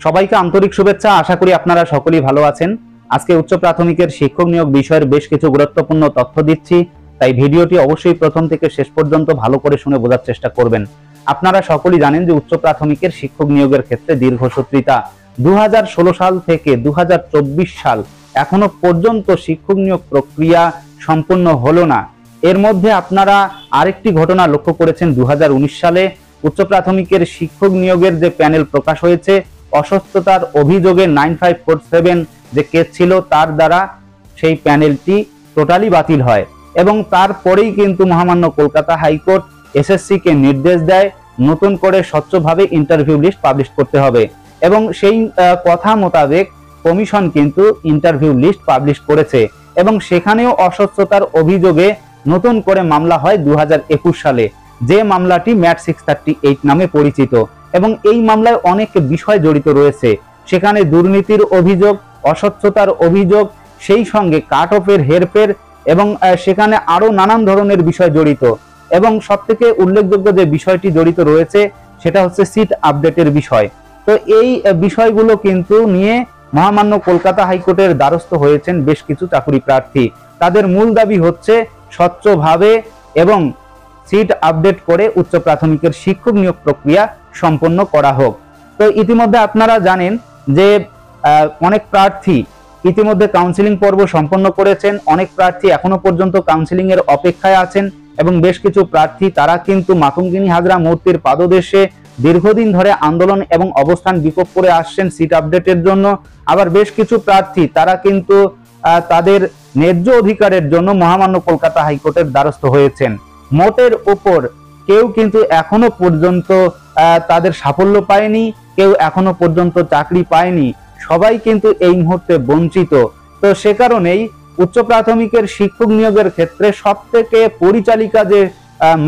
সবাইকে আন্তরিক শুভেচ্ছা। আশা করি আপনারা সকলেই ভালো আছেন। আজকে উচ্চ প্রাথমিকের শিক্ষক নিয়োগ বিষয়ের বেশ কিছু গুরুত্বপূর্ণ তথ্য দিচ্ছি, তাই ভিডিওটি অবশ্যই প্রথম থেকে শেষ পর্যন্ত ভালো করে শুনে বোঝার চেষ্টা করবেন। আপনারা সকলেই জানেন যে উচ্চ প্রাথমিকের শিক্ষক নিয়োগের ক্ষেত্রে দীর্ঘসূত্রিতা 2016 সাল থেকে 2024 সাল এখনো পর্যন্ত শিক্ষক নিয়োগ প্রক্রিয়া সম্পূর্ণ হলো না। এর মধ্যে আপনারা আরেকটি ঘটনা লক্ষ্য করেছেন, 2019 সালে উচ্চ প্রাথমিকের শিক্ষক নিয়োগের যে প্যানেল প্রকাশ হয়েছে, অসুস্থতার অভিযোগে 9547 যে কেস ছিল তার দ্বারা সেই প্যানেলটি টোটালি বাতিল হয় এবং তারপরেই কিন্তু মহামান্য কলকাতা হাইকোর্ট এসএসসি কে নির্দেশ দেয় নতুন করে স্বচ্ছভাবে ইন্টারভিউ লিস্ট পাবলিশ করতে হবে এবং সেই কথা মোতাবেক কমিশন কিন্তু ইন্টারভিউ লিস্ট পাবলিশ করেছে এবং সেখানেও অসুস্থতার অভিযোগে নতুন করে মামলা হয় 2021 সালে, যে মামলাটি ম্যাট 638 নামে পরিচিত এবং এই মামলায় অনেক বিষয় জড়িত রয়েছে। সেখানে দুর্নীতির অভিযোগ, অস্বচ্ছতার অভিযোগ, সেই সঙ্গে কাট অফের হেরফের এবং সেখানে আরো নানান ধরনের বিষয় জড়িত এবং সবথেকে উল্লেখযোগ্য যে বিষয়টি জড়িত রয়েছে সেটা হচ্ছে সিট আপডেটের বিষয়। তো এই বিষয়গুলো কিন্তু নিয়ে মহামান্য কলকাতা হাইকোর্টের দ্বারস্থ হয়েছেন বেশ কিছু চাকরি প্রার্থী। তাদের মূল দাবি হচ্ছে স্বচ্ছভাবে এবং সিট আপডেট করে উচ্চ প্রাথমিকের শিক্ষক নিয়োগ প্রক্রিয়া সম্পন্ন করা হোক। তো ইতিমধ্যে আপনারা জানেন যে অনেক প্রার্থী ইতিমধ্যে কাউন্সিলিং পর্ব সম্পন্ন করেছেন, অনেক প্রার্থী এখনো পর্যন্ত কাউন্সিলিং এর অপেক্ষায় আছেন এবং বেশ কিছু প্রার্থী তারা কিন্তু মাতঙ্গিনী হাজরা মূর্তির পাদদেশে দীর্ঘদিন ধরে আন্দোলন এবং অবস্থান বিক্ষোভ করে আসছেন সিট আপডেটের জন্য। আবার বেশ কিছু প্রার্থী তারা কিন্তু তাদের ন্যায্য অধিকারের জন্য মহামান্য কলকাতা হাইকোর্টের দ্বারস্থ হয়েছেন। মোটের উপর কেউ কিন্তু এখনো পর্যন্ত তাদের সাফল্য পায়নি, কেউ এখনো পর্যন্ত চাকরি পায়নি, সবাই কিন্তু এই মুহূর্তে বঞ্চিত। তো সে কারণেই উচ্চ প্রাথমিকের শিক্ষক নিয়োগের ক্ষেত্রে সবথেকে পরিচালিকা যে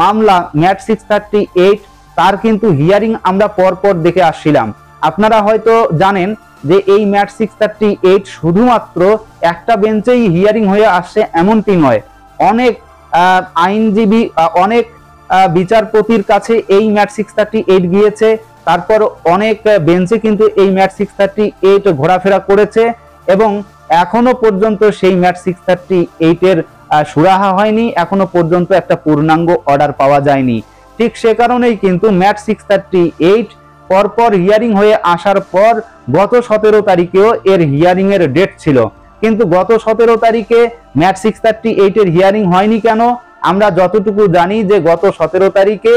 মামলা ম্যাট 638 তার কিন্তু হিয়ারিং আমরা পরপর দেখে আসছিলাম। আপনারা হয়তো জানেন যে এই ম্যাট 638 শুধুমাত্র একটা বেঞ্চেই হিয়ারিং হয়ে আসছে এমনটি নয়, অনেক আইনজীবী, অনেক বিচারপতির কাছে এই ম্যাট 638 গিয়েছে, তারপর অনেক বেঞ্চে কিন্তু এই ম্যাট 638 ঘোরাফেরা করেছে এবং এখনো পর্যন্ত সেই ম্যাট 638 এর সুরাহা হয়নি, এখনো পর্যন্ত একটা পূর্ণাঙ্গ অর্ডার পাওয়া যায়নি। ঠিক সে কারণেই কিন্তু ম্যাট 638 পরপর হিয়ারিং হয়ে আসার পর গত 17 তারিখেও এর হিয়ারিং এর ডেট ছিল, কিন্তু গত 17 তারিখে ম্যাট 638 এর হিয়ারিং হয়নি কেন? আমরা যতটুকু জানি যে গত 17 তারিখে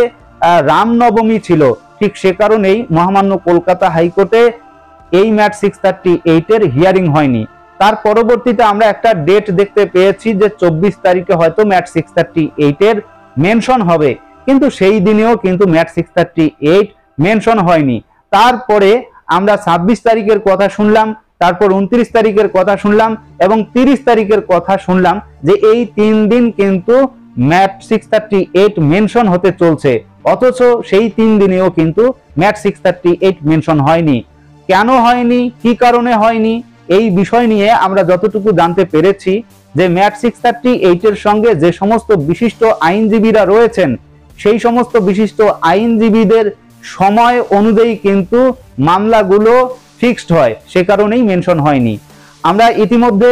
রামনবমী ছিল, ঠিক সে কারণেই মহামান্য কলকাতা হাইকোর্টে এই ম্যাট 638 এর হিয়ারিং হয়নি। তার পরবর্তীতে আমরা একটা ডেট দেখতে পেয়েছি যে 24 তারিখে হয়তো ম্যাট 638 এর মেনশন হবে, কিন্তু সেই দিনেও কিন্তু ম্যাট 638 মেনশন হয়নি। তারপরে আমরা 26 তারিখের কথা শুনলাম, তারপর 29 তারিখের কথা শুনলাম এবং 30 তারিখের কথা শুনলাম যে এই 3 দিন কিন্তু ম্যাট 638 মেনশন হতে চলছে, অথচ সেই 3 দিনেও কিন্তু ম্যাট 638 মেনশন হয়নি। কেন হয়নি, কি কারণে হয়নি, এই বিষয় নিয়ে আমরা যতটুকু জানতে পেরেছি যে ম্যাট 638 এর সঙ্গে যে সমস্ত বিশিষ্ট আইনজীবীরা রয়েছেন সেই সমস্ত বিশিষ্ট আইনজীবীদের সময় অনুযায়ী কিন্তু মামলাগুলো ফিক্সড হয়, সে কারণেই মেনশন হয়নি। আমরা ইতিমধ্যে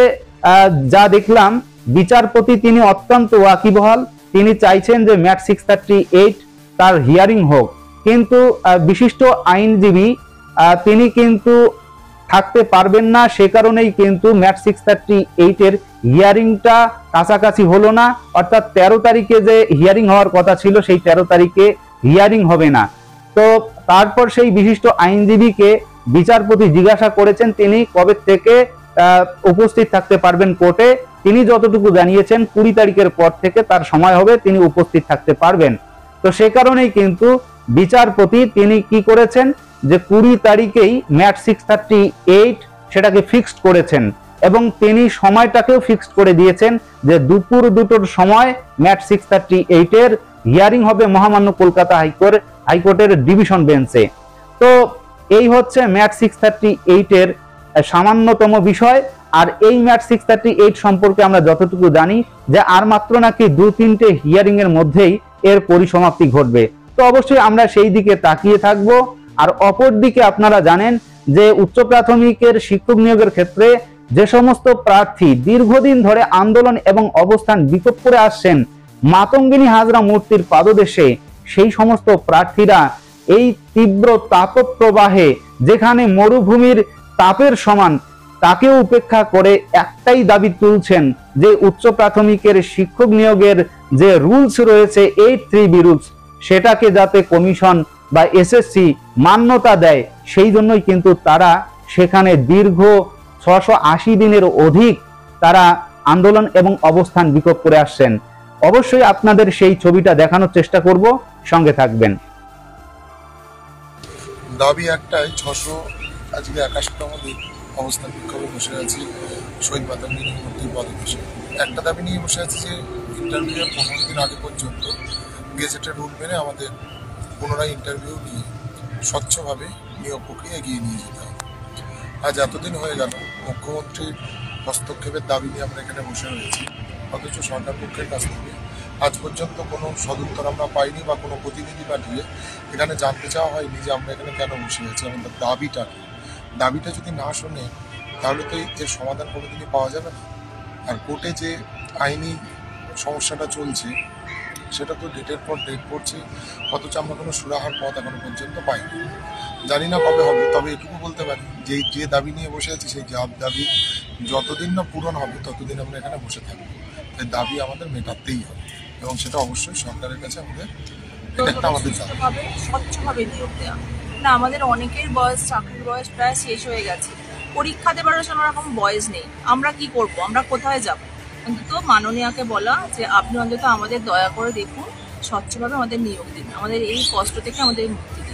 যা দেখলাম, বিচারপতি তিনি অত্যন্ত ওয়াকিবহাল, তিনি চাইছেন যে ম্যাট 638 তার হিয়ারিং হোক, কিন্তু বিশিষ্ট আইনজীবী তিনি কিন্তু থাকতে পারবেন না, সে কারণেই কিন্তু ম্যাট 638 এর হিয়ারিংটা কাছাকাছি হলো না, অর্থাৎ 13 তারিখে যে হিয়ারিং হওয়ার কথা ছিল সেই 13 তারিখে হিয়ারিং হবে না। তো তারপর সেই বিশিষ্ট আইনজীবীকে বিচারপতি জিজ্ঞাসা করেছেন তিনি কবে থেকে উপস্থিত থাকতে পারবেন কোর্টে। তিনি যতটুকু জানিয়েছেন 20 তারিখের পর থেকে তার সময় হবে, তিনি উপস্থিত থাকতে পারবেন। তো সে কারণেই কিন্তু বিচারপতি তিনি কি করেছেন যে 20 তারিখেই ম্যাট 638 সেটাকে ফিক্সড করেছেন এবং তিনি সময়টাকেও ফিক্সড করে দিয়েছেন যে দুপুর 2টোর সময় ম্যাট 638 এর হিয়ারিং হবে মহামান্য কলকাতা হাইকোর্টের ডিভিশন বেঞ্চে। তো এই হচ্ছে ম্যাট 638 এর সামান্যতম বিষয়। আর এই ম্যাট 638 সম্পর্কে আমরা যতটুকু জানি যে আর মাত্র নাকি 2-3টে হিয়ারিং এর মধ্যেই এর পরিসমাপ্তি ঘটবে। তো অবশ্যই আমরা সেই দিকে তাকিয়ে থাকবো। আর অপর দিকে আপনারা জানেন যে উচ্চ প্রাথমিকের শিক্ষক নিয়োগের ক্ষেত্রে যে সমস্ত প্রার্থী দীর্ঘদিন ধরে আন্দোলন এবং অবস্থান বিক্ষোভ করে আসছেন মাতঙ্গিনী হাজরা মূর্তির পাদদেশে, সেই সমস্ত প্রার্থীরা এই তীব্র তাপপ্রবাহে যেখানে মরুভূমির তাপের সমান, তাকেও উপেক্ষা করে একটাই দাবি তুলছেন যে উচ্চ প্রাথমিকের শিক্ষক নিয়োগের যে রুলস রয়েছে, 8(3)B রুলস, সেটাকে যাতে কমিশন বা এসএসসি মান্যতা দেয়। সেই জন্যই কিন্তু তারা সেখানে দীর্ঘ 680 দিনের অধিক তারা আন্দোলন এবং অবস্থান বিক্ষোভ করে আসছেন। অবশ্যই আপনাদের সেই ছবিটা দেখানোর চেষ্টা করব, সঙ্গে থাকবেন। দাবি একটাই, 681তম দিন অবস্থান বিক্ষোভে বসে আছি শহীদ মাতঙ্গিনী মূর্তির পদদেশে। একটা দাবি নিয়ে বসে আছি যে ইন্টারভিউয়ের 15 দিন আগে পর্যন্ত গেজেটের রুল মেনে আমাদের পুনরায় ইন্টারভিউ নিয়ে স্বচ্ছভাবে নিয়োগ প্রক্রিয়া এগিয়ে নিয়ে যেতে হবে। আজ এতদিন হয়ে গেল মুখ্যমন্ত্রীর হস্তক্ষেপের দাবি নিয়ে আমরা এখানে বসে রয়েছি, অথচ সরকার পক্ষের কাছ থেকে আজ পর্যন্ত কোনো সদুত্তর আমরা পাইনি বা কোনো প্রতিনিধি পাঠিয়ে এখানে জানতে চাওয়া হয়নি যে আমরা এখানে কেন বসে আছি, আমাদের দাবিটা কি। দাবিটা যদি না শোনে তাহলে তো এর সমাধান কোনোদিনই পাওয়া যাবে না। আর কোর্টে যে আইনি সমস্যাটা চলছে সেটা তো ডেটের পর ডেট পড়ছে, অথচ আমরা কোনো সুরাহার পথ এখনো পর্যন্ত পাইনি। জানি না কবে হবে, তবে এটুকু বলতে পারি যে দাবি নিয়ে বসে আছি সেই দাবি যতদিন না পূরণ হবে ততদিন আমরা এখানে বসে থাকবো। তাই দাবি আমাদের মেটাতেই হবে এবং সেটা অবশ্যই সরকারের কাছে আমাদের স্বচ্ছভাবে নিয়োগ দেওয়া। না, আমাদের অনেকের বয়স, চাকরির বয়স প্রায় শেষ হয়ে গেছে, পরীক্ষা দেবার কোনো রকম বয়স নেই। আমরা কি করব, আমরা কোথায় যাব? অন্তত মাননীয়াকে বলা যে আপনি অন্তত আমাদের দয়া করে দেখুন, স্বচ্ছভাবে আমাদের নিয়োগ দিন, আমাদের এই কষ্ট থেকে আমাদের মুক্তি দিন।